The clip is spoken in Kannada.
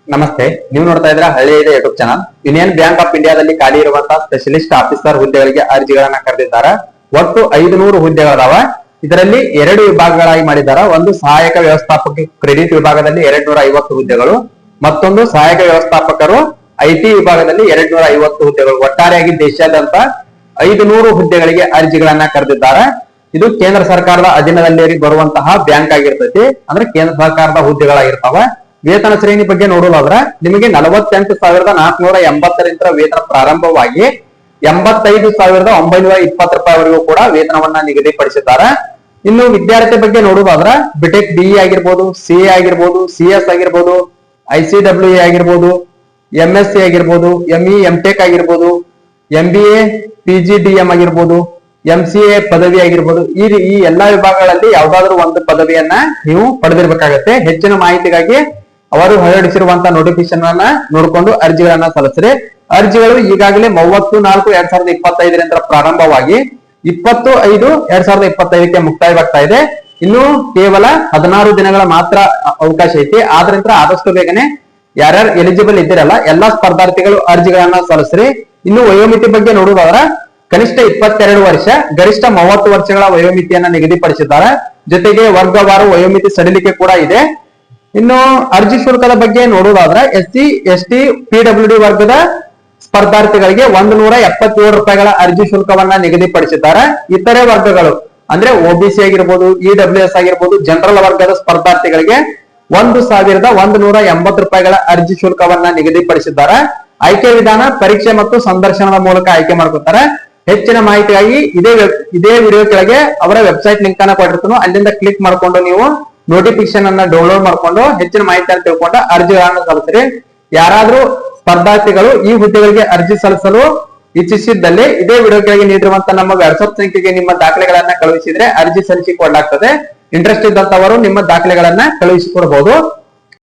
ನಮಸ್ತೆ, ನೀವು ನೋಡ್ತಾ ಇದ್ರ ಹಳ್ಳಿ ಇದೆ YouTube channel. Union bank of ಇಂಡಿಯಾದಲ್ಲಿ ಖಾಲಿ ಇರುವಂತಹ ಸ್ಪೆಷಲಿಸ್ಟ್ ಆಫೀಸರ್ ಹುದ್ದೆಗಳಿಗೆ ಅರ್ಜಿಗಳನ್ನ ಕರೆದಿದ್ದಾರೆ. ಒಟ್ಟು 500 ಹುದ್ದೆಗಳದಾವ. ಇದರಲ್ಲಿ 2 ವಿಭಾಗಗಳಾಗಿ ಮಾಡಿದ್ದಾರೆ. ಒಂದು ಸಹಾಯಕ ವ್ಯವಸ್ಥಾಪಕ ಕ್ರೆಡಿಟ್ ವಿಭಾಗದಲ್ಲಿ 250 ಹುದ್ದೆಗಳು, ಮತ್ತೊಂದು ಸಹಾಯಕ ವ್ಯವಸ್ಥಾಪಕರು ಐಟಿ ವಿಭಾಗದಲ್ಲಿ 250 ಹುದ್ದೆಗಳು. ಒಟ್ಟಾರೆಯಾಗಿ ದೇಶಾದ್ಯಂತ 500 ಹುದ್ದೆಗಳಿಗೆ ಅರ್ಜಿಗಳನ್ನ ಕರೆದಿದ್ದಾರೆ. ಇದು ಕೇಂದ್ರ ಸರ್ಕಾರದ ಅಧೀನದಲ್ಲಿ ಬರುವಂತಹ ಬ್ಯಾಂಕ್ ಆಗಿರ್ತೈತಿ. ಅಂದ್ರೆ ಕೇಂದ್ರ ಸರ್ಕಾರದ ಹುದ್ದೆಗಳಾಗಿರ್ತಾವ. ವೇತನ ಶ್ರೇಣಿ ಬಗ್ಗೆ ನೋಡೋದಾದ್ರ ನಿಮಗೆ 48,480 ವೇತನ ಪ್ರಾರಂಭವಾಗಿ 85,920 ರೂಪಾಯಿವರೆಗೂ ಕೂಡ ವೇತನವನ್ನ ನಿಗದಿಪಡಿಸಿದ್ದಾರೆ. ಇನ್ನು ವಿದ್ಯಾರ್ಥಿ ಬಗ್ಗೆ ನೋಡೋದಾದ್ರ ಬಿಟೆಕ್ ಬಿಇ ಆಗಿರ್ಬೋದು, ಸಿಎ ಆಗಿರ್ಬೋದು, ಸಿಎಸ್ ಆಗಿರ್ಬೋದು, ICWA ಆಗಿರ್ಬೋದು, MSc ಆಗಿರ್ಬೋದು, ME MTech ಆಗಿರ್ಬೋದು, MBA PGDM ಆಗಿರ್ಬೋದು, MCA ಪದವಿ ಆಗಿರ್ಬೋದು, ಈ ಎಲ್ಲಾ ವಿಭಾಗಗಳಲ್ಲಿ ಯಾವ್ದಾದ್ರು ಒಂದು ಪದವಿಯನ್ನ ನೀವು ಪಡೆದಿರ್ಬೇಕಾಗತ್ತೆ. ಹೆಚ್ಚಿನ ಮಾಹಿತಿಗಾಗಿ ಅವರು ಹೊರಡಿಸಿರುವಂತಹ ನೋಟಿಫಿಕೇಶನ್ ಅನ್ನ ನೋಡಿಕೊಂಡು ಅರ್ಜಿಗಳನ್ನ ಸಲ್ಲಿಸಿರಿ. ಅರ್ಜಿಗಳು ಈಗಾಗಲೇ 30/4/2025 ಪ್ರಾರಂಭವಾಗಿ 20/5/2025 ಮುಕ್ತಾಯವಾಗ್ತಾ ಇದೆ. ಇನ್ನು ಕೇವಲ 16 ದಿನಗಳ ಮಾತ್ರ ಅವಕಾಶ ಐತಿ. ಆದ್ರಿಂದ ಆದಷ್ಟು ಬೇಗನೆ ಯಾರ್ಯಾರು ಎಲಿಜಿಬಲ್ ಇದ್ದೀರಲ್ಲ ಎಲ್ಲಾ ಸ್ಪರ್ಧಾರ್ಥಿಗಳು ಅರ್ಜಿಗಳನ್ನ ಸಲ್ಲಿಸ್ರಿ. ಇನ್ನು ವಯೋಮಿತಿ ಬಗ್ಗೆ ನೋಡುವುದಾದ್ರೆ ಕನಿಷ್ಠ 22 ವರ್ಷ, ಗರಿಷ್ಠ 30 ವರ್ಷಗಳ ವಯೋಮಿತಿಯನ್ನ ನಿಗದಿಪಡಿಸಿದ್ದಾರೆ. ಜೊತೆಗೆ ವರ್ಗವಾರು ವಯೋಮಿತಿ ಸಡಿಲಿಕೆ ಕೂಡ ಇದೆ. ಇನ್ನು ಅರ್ಜಿ ಶುಲ್ಕದ ಬಗ್ಗೆ ನೋಡುವುದಾದ್ರೆ SC ST PWD ವರ್ಗದ ಸ್ಪರ್ಧಾರ್ಥಿಗಳಿಗೆ 177 ರೂಪಾಯಿಗಳ ಅರ್ಜಿ ಶುಲ್ಕವನ್ನ ನಿಗದಿಪಡಿಸಿದ್ದಾರೆ. ಇತರೆ ವರ್ಗಗಳು ಅಂದ್ರೆ OBC ಆಗಿರ್ಬೋದು, EWS ಆಗಿರ್ಬೋದು, ಜನರಲ್ ವರ್ಗದ ಸ್ಪರ್ಧಾರ್ಥಿಗಳಿಗೆ 1,180 ರೂಪಾಯಿಗಳ ಅರ್ಜಿ ಶುಲ್ಕವನ್ನ ನಿಗದಿಪಡಿಸಿದ್ದಾರೆ. ಆಯ್ಕೆ ವಿಧಾನ ಪರೀಕ್ಷೆ ಮತ್ತು ಸಂದರ್ಶನದ ಮೂಲಕ ಆಯ್ಕೆ ಮಾಡ್ಕೊತಾರೆ. ಹೆಚ್ಚಿನ ಮಾಹಿತಿಗಾಗಿ ಇದೇ ವಿಡಿಯೋ ಕೆಳಗೆ ಅವರ ವೆಬ್ಸೈಟ್ ಲಿಂಕ್ ಅನ್ನ ಕೊಟ್ಟಿರ್ತಾನೋ ಅಲ್ಲಿಂದ ಕ್ಲಿಕ್ ಮಾಡ್ಕೊಂಡು ನೀವು ನೋಟಿಫಿಕೇಶನ್ ಅನ್ನ ಡೌನ್ಲೋಡ್ ಮಾಡ್ಕೊಂಡು ಹೆಚ್ಚಿನ ಮಾಹಿತಿಯನ್ನು ತಿಳ್ಕೊಂಡು ಅರ್ಜಿಗಳನ್ನು ಸಲ್ಲಿಸಿರಿ. ಯಾರಾದ್ರೂ ಸ್ಪರ್ಧಾರ್ಥಿಗಳು ಈ ಹುದ್ದೆಗಳಿಗೆ ಅರ್ಜಿ ಸಲ್ಲಿಸಲು ಇಚ್ಛಿಸಿದ್ದಲ್ಲಿ ಇದೇ ವಿಡಿಯೋ ಕೆಳಗೆ ನೀಡಿರುವಂತಹ ನಮ್ಮ ವಾಟ್ಸ್ಆಪ್ ಸಂಖ್ಯೆಗೆ ನಿಮ್ಮ ದಾಖಲೆಗಳನ್ನ ಕಳುಹಿಸಿದ್ರೆ ಅರ್ಜಿ ಸಲ್ಲಿಸಿಕೊಡಲಾಗ್ತದೆ. ಇಂಟ್ರೆಸ್ಟ್ ಇದ್ದಂತವರು ನಿಮ್ಮ ದಾಖಲೆಗಳನ್ನ ಕಳುಹಿಸಿಕೊಡಬಹುದು.